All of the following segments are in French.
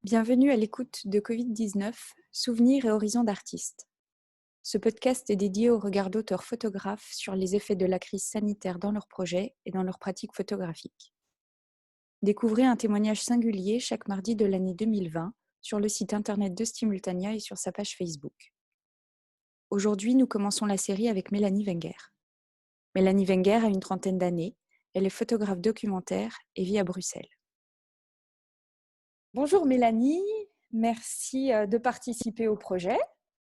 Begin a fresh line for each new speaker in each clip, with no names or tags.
Bienvenue à l'écoute de Covid-19, Souvenirs et horizons d'artistes. Ce podcast est dédié au regard d'auteurs photographes sur les effets de la crise sanitaire dans leurs projets et dans leurs pratiques photographiques. Découvrez un témoignage singulier chaque mardi de l'année 2020 sur le site internet de Stimultania et sur sa page Facebook. Aujourd'hui, nous commençons la série avec Mélanie Wenger. Mélanie Wenger a une trentaine d'années, elle est photographe documentaire et vit à Bruxelles. Bonjour Mélanie, merci de participer au projet.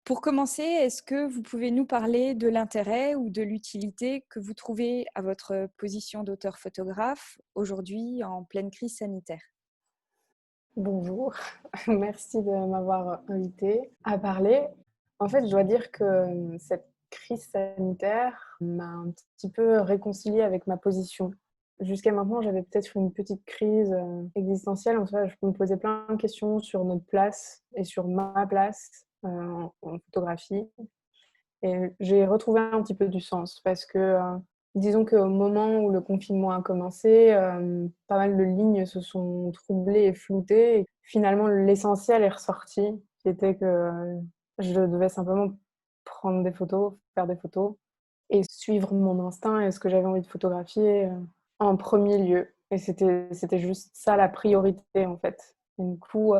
Pour commencer, est-ce que vous pouvez nous parler de l'intérêt ou de l'utilité que vous trouvez à votre position d'auteur-photographe aujourd'hui en pleine crise sanitaire?
Bonjour, merci de m'avoir invitée à parler. En fait, je dois dire que cette crise sanitaire m'a un petit peu réconciliée avec ma position. Jusqu'à maintenant, j'avais peut-être une petite crise existentielle. En fait, je me posais plein de questions sur notre place et sur ma place en photographie. Et j'ai retrouvé un petit peu du sens parce que, disons qu'au moment où le confinement a commencé, pas mal de lignes se sont troublées et floutées et finalement l'essentiel est ressorti, qui était que, je devais simplement prendre des photos, faire des photos et suivre mon instinct et ce que j'avais envie de photographier, en premier lieu et c'était juste ça la priorité, en fait. Et du coup,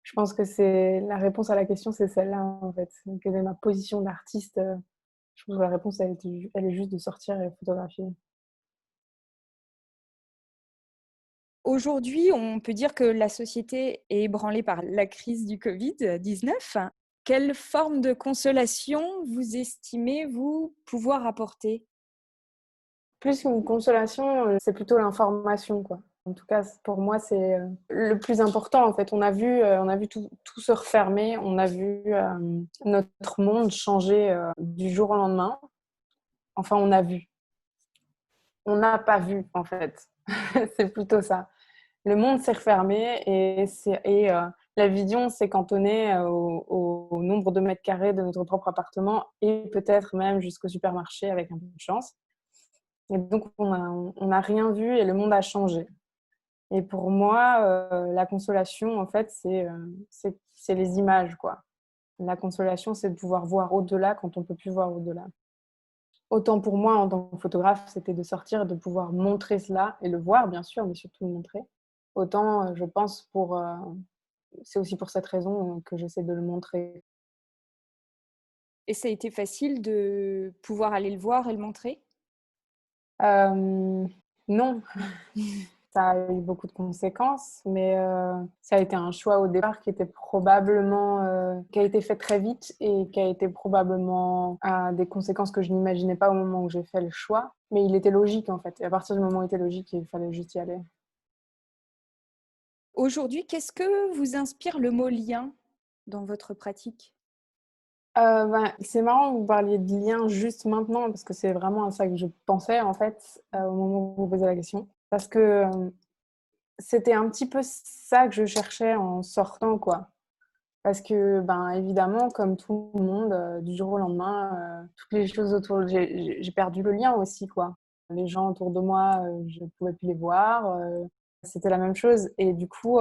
je pense que c'est la réponse à la question, c'est celle-là, en fait. Quelle est ma position d'artiste? Je pense que la réponse, elle est juste de sortir et photographier.
Aujourd'hui, on peut dire que la société est ébranlée par la crise du Covid-19. Quelle forme de consolation vous estimez, vous, pouvoir apporter?
Plus qu'une consolation, c'est plutôt l'information, quoi. En tout cas, pour moi, c'est, le plus important, en fait. On a vu tout se refermer, on a vu, notre monde changer, du jour au lendemain. Enfin, on a vu. On n'a pas vu, en fait. C'est plutôt ça. Le monde s'est refermé la vision s'est cantonnée au nombre de mètres carrés de notre propre appartement et peut-être même jusqu'au supermarché avec un peu de chance. Et donc, on a rien vu et le monde a changé. Et pour moi, la consolation, en fait, c'est les images, quoi. La consolation, c'est de pouvoir voir au-delà quand on ne peut plus voir au-delà. Autant pour moi, en tant que photographe, c'était de sortir et de pouvoir montrer cela et le voir, bien sûr, mais surtout le montrer. Autant, je pense, c'est aussi pour cette raison que j'essaie de le montrer.
Et ça a été facile de pouvoir aller le voir et le montrer?
Non, ça a eu beaucoup de conséquences, mais ça a été un choix au départ qui était probablement, qui a été fait très vite et qui a été probablement à des conséquences que je n'imaginais pas au moment où j'ai fait le choix. Mais il était logique, en fait. Et à partir du moment où il était logique, il fallait juste y aller.
Aujourd'hui, qu'est-ce que vous inspire le mot lien dans votre pratique?
C'est marrant que vous parliez de lien juste maintenant parce que c'est vraiment à ça que je pensais, en fait, au moment où vous posez la question. Parce que, c'était un petit peu ça que je cherchais en sortant, quoi. Parce que, ben, évidemment, comme tout le monde, du jour au lendemain, toutes les choses autour j'ai perdu le lien aussi, quoi. Les gens autour de moi, je ne pouvais plus les voir, c'était la même chose et du coup,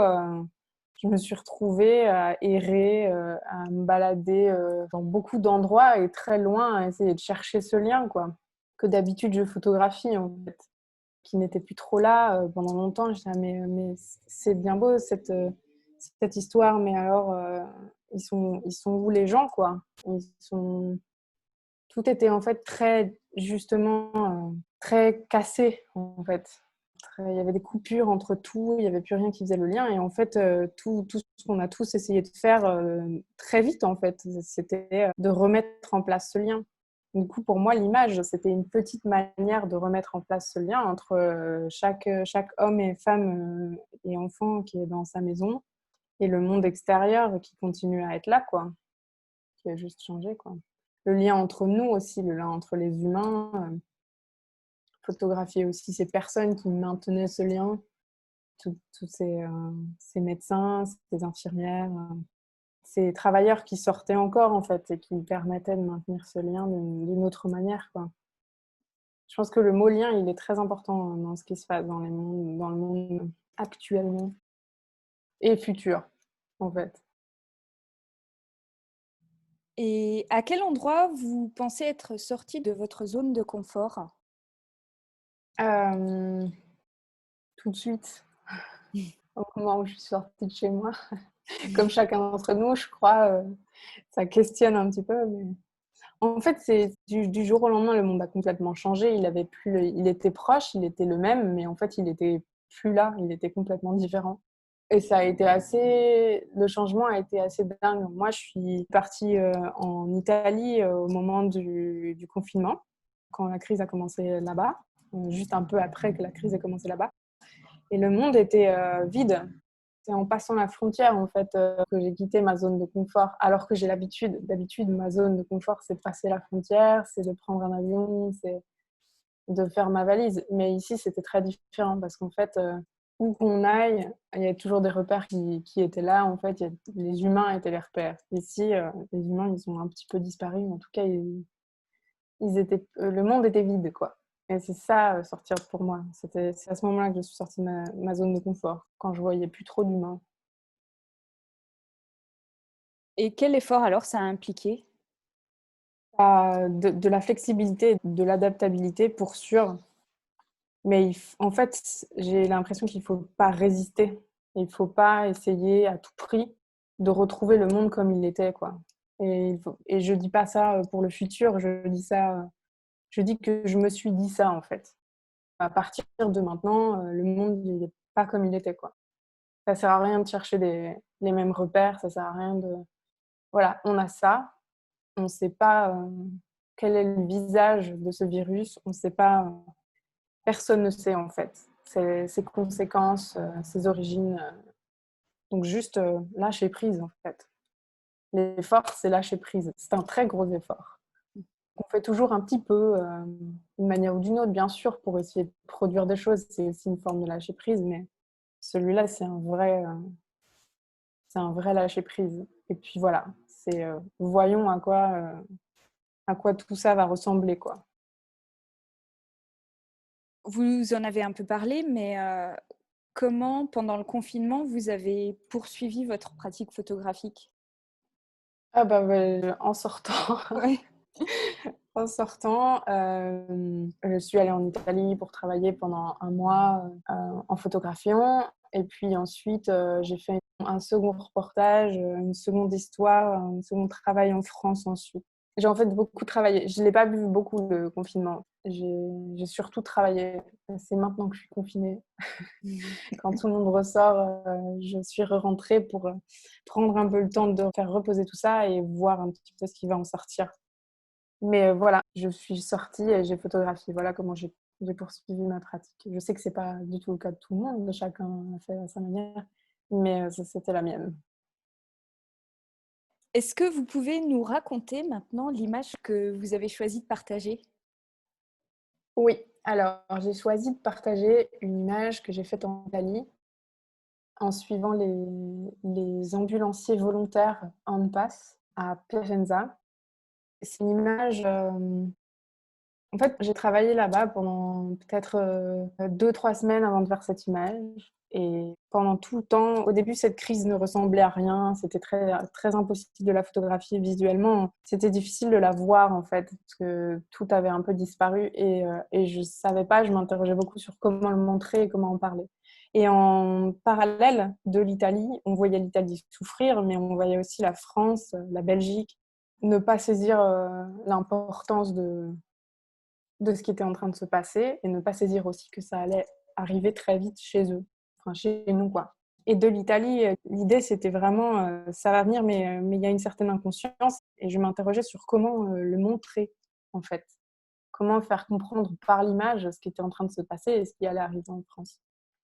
je me suis retrouvée à errer, à me balader, dans beaucoup d'endroits et très loin, à essayer de chercher ce lien, quoi, que d'habitude je photographie, en fait, qui n'était plus trop là, pendant longtemps. Je disais: «Ah mais c'est bien beau cette histoire, mais alors, ils sont où les gens, quoi?» Ils sont Tout était en fait très justement, très cassé, en fait. Il y avait des coupures entre tout, il y avait plus rien qui faisait le lien et en fait, tout ce qu'on a tous essayé de faire, très vite, en fait, c'était, de remettre en place ce lien. Du coup, pour moi, l'image, c'était une petite manière de remettre en place ce lien entre, chaque homme et femme, et enfant qui est dans sa maison et le monde extérieur qui continue à être là, quoi, qui a juste changé, quoi. Le lien entre nous aussi, le lien entre les humains, photographier aussi ces personnes qui maintenaient ce lien, tous ces médecins, ces infirmières, ces travailleurs qui sortaient encore, en fait, et qui permettaient de maintenir ce lien d'une autre manière, quoi. Je pense que le mot lien, il est très important dans ce qui se passe dans le monde actuellement et futur. en fait.
Et à quel endroit vous pensez être sorti de votre zone de confort?
Hem, Tout de suite, au moment où je suis sortie de chez moi, comme chacun d'entre nous, je crois, ça questionne un petit peu, mais en fait, c'est du jour au lendemain, le monde a complètement changé. Il était proche, il était le même, mais en fait, il était plus là, il était complètement différent. Et ça a été assez le changement a été assez dingue. Moi, je suis partie, en Italie, au moment du confinement, quand la crise a commencé là-bas, juste un peu après que la crise ait commencé là-bas et le monde était, vide. C'est en passant la frontière, en fait, que j'ai quitté ma zone de confort, alors que j'ai l'habitude. D'habitude, ma zone de confort, c'est de passer la frontière, c'est de prendre un avion, c'est de faire ma valise. Mais ici, c'était très différent parce qu'en fait, où qu'on aille, il y a toujours des repères qui étaient là. En fait, les humains étaient les repères. Ici, les humains, ils ont un petit peu disparu. En tout cas, le monde était vide, quoi. Et c'est ça, sortir pour moi. C'est à ce moment-là que je suis sortie de ma zone de confort, quand je voyais plus trop d'humains.
Et quel effort alors ça a impliqué?
De la flexibilité, de l'adaptabilité pour sûr. Mais en fait, j'ai l'impression qu'il faut pas résister. Il faut pas essayer à tout prix de retrouver le monde comme il était, quoi. Et je dis pas ça, pour le futur, je dis que je me suis dit ça, en fait. À partir de maintenant, le monde, il est pas comme il était, quoi. Ça sert à rien de chercher les mêmes repères, ça sert à rien de voilà, on a ça, on sait pas, quel est le visage de ce virus, on sait pas, personne ne sait en fait ses conséquences, ses origines. Donc juste lâcher prise en fait. L'effort, c'est lâcher prise. C'est un très gros effort. On fait toujours un petit peu, d'une manière ou d'une autre, bien sûr, pour essayer de produire des choses. C'est aussi une forme de lâcher prise, mais celui-là, c'est un vrai lâcher prise. Et puis voilà, c'est voyons à quoi tout ça va ressembler, quoi.
Vous en avez un peu parlé, mais comment, pendant le confinement, vous avez poursuivi votre pratique photographique?
Ah bah, ouais, en sortant.
Ouais.
En sortant, je suis allée en Italie pour travailler pendant un mois, en photographiant et puis ensuite, j'ai fait un second reportage, une seconde histoire, un second travail en France ensuite. J'ai en fait beaucoup travaillé. Je l'ai pas vu beaucoup le confinement. J'ai surtout travaillé. C'est maintenant que je suis confinée. Quand tout le monde ressort, je suis re-rentrée pour, prendre un peu le temps de faire reposer tout ça et voir un petit peu ce qui va en sortir. Mais voilà, je suis sortie et j'ai photographié. Voilà comment j'ai poursuivi ma pratique. Je sais que c'est pas du tout le cas de tout le monde, chacun a fait à sa manière, mais ça, c'était la mienne.
Est-ce que vous pouvez nous raconter maintenant l'image que vous avez choisi de partager?
Oui, alors j'ai choisi de partager une image que j'ai faite en Italie en suivant les ambulanciers volontaires en passe à Piacenza. C'est une image, en fait, j'ai travaillé là-bas pendant peut-être, 2-3 semaines avant de faire cette image et pendant tout le temps au début, cette crise ne ressemblait à rien, c'était très impossible de la photographier visuellement. C'était difficile de la voir, en fait, parce que tout avait un peu disparu et je savais pas, je m'interrogeais beaucoup sur comment le montrer et comment en parler. Et en parallèle de l'Italie, on voyait l'Italie souffrir, mais on voyait aussi la France, la Belgique ne pas saisir, l'importance de ce qui était en train de se passer et ne pas saisir aussi que ça allait arriver très vite chez eux, enfin chez nous quoi. Et de l'Italie, l'idée c'était vraiment, ça va venir mais il y a une certaine inconscience et je m'interrogeais sur comment, le montrer en fait. Comment faire comprendre par l'image ce qui était en train de se passer et ce qui allait arriver en France.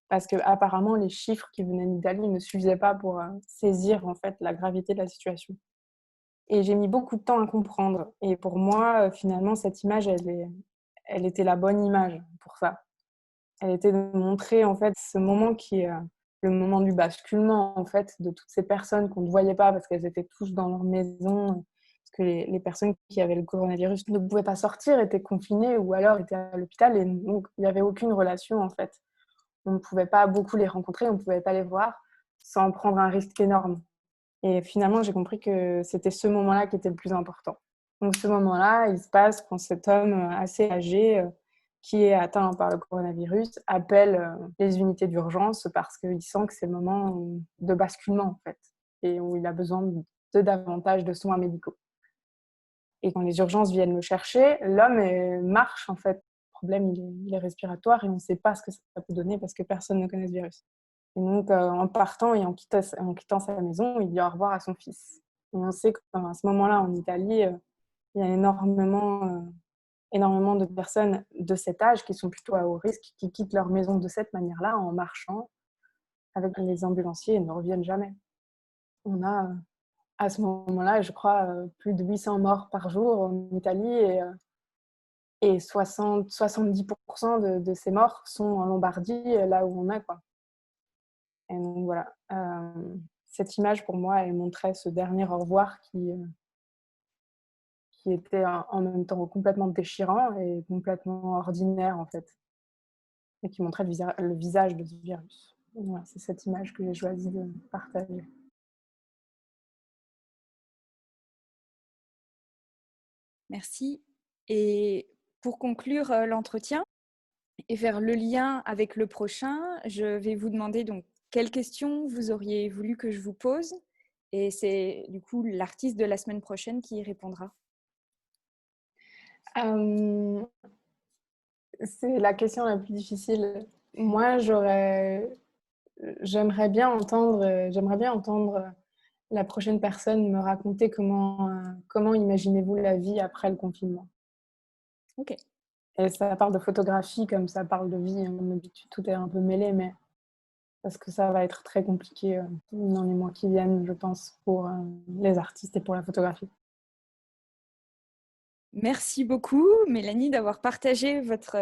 Parce qu'apparemment les chiffres qui venaient d'Italie ne suffisaient pas pour, saisir en fait la gravité de la situation. Et j'ai mis beaucoup de temps à comprendre et pour moi, finalement cette image elle était la bonne image pour ça. Elle était de montrer en fait ce moment qui est, le moment du basculement en fait de toutes ces personnes qu'on ne voyait pas parce qu'elles étaient tous dans leur maison, parce que les personnes qui avaient le coronavirus ne pouvaient pas sortir, étaient confinées ou alors étaient à l'hôpital et donc il n'y avait aucune relation en fait. On ne pouvait pas beaucoup les rencontrer, on ne pouvait pas les voir sans prendre un risque énorme. Et finalement, j'ai compris que c'était ce moment-là qui était le plus important. Donc ce moment-là, il se passe quand cet homme assez âgé, qui est atteint par le coronavirus, appelle les unités d'urgence parce qu'il sent que c'est le moment de basculement, en fait, et où il a besoin de davantage de soins médicaux. Et quand les urgences viennent le chercher, l'homme marche, en fait. Le problème, il est respiratoire et on ne sait pas ce que ça peut donner parce que personne ne connaît ce virus. Et donc, en partant et en quittant sa maison, il dit au revoir à son fils. Et on sait qu'à ce moment-là, en Italie, il y a énormément de personnes de cet âge qui sont plutôt à haut risque, qui quittent leur maison de cette manière-là, en marchant avec les ambulanciers et ne reviennent jamais. On a, à ce moment-là, je crois, plus de 800 morts par jour en Italie et 70% de ces morts sont en Lombardie, là où on est, quoi. Et donc voilà, cette image pour moi, elle montrait ce dernier au revoir qui était en même temps complètement déchirant et complètement ordinaire, en fait, et qui montrait le visage de ce virus. Voilà, c'est cette image que j'ai choisi de partager.
Merci. Et pour conclure l'entretien et faire le lien avec le prochain, je vais vous demander donc quelles questions vous auriez voulu que je vous pose. Et c'est du coup l'artiste de la semaine prochaine qui y répondra.
Euh, c'est la question la plus difficile. Moi, j'aimerais bien entendre la prochaine personne me raconter comment imaginez-vous la vie après le confinement.
Ok.
Et ça parle de photographie comme ça parle de vie, hein. D'habitude, tout est un peu mêlé, mais parce que ça va être très compliqué dans les mois qui viennent, je pense, pour les artistes et pour la photographie.
Merci beaucoup, Mélanie, d'avoir partagé votre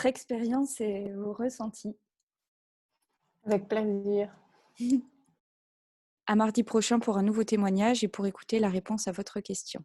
expérience et vos ressentis.
Avec plaisir.
À mardi prochain pour un nouveau témoignage et pour écouter la réponse à votre question.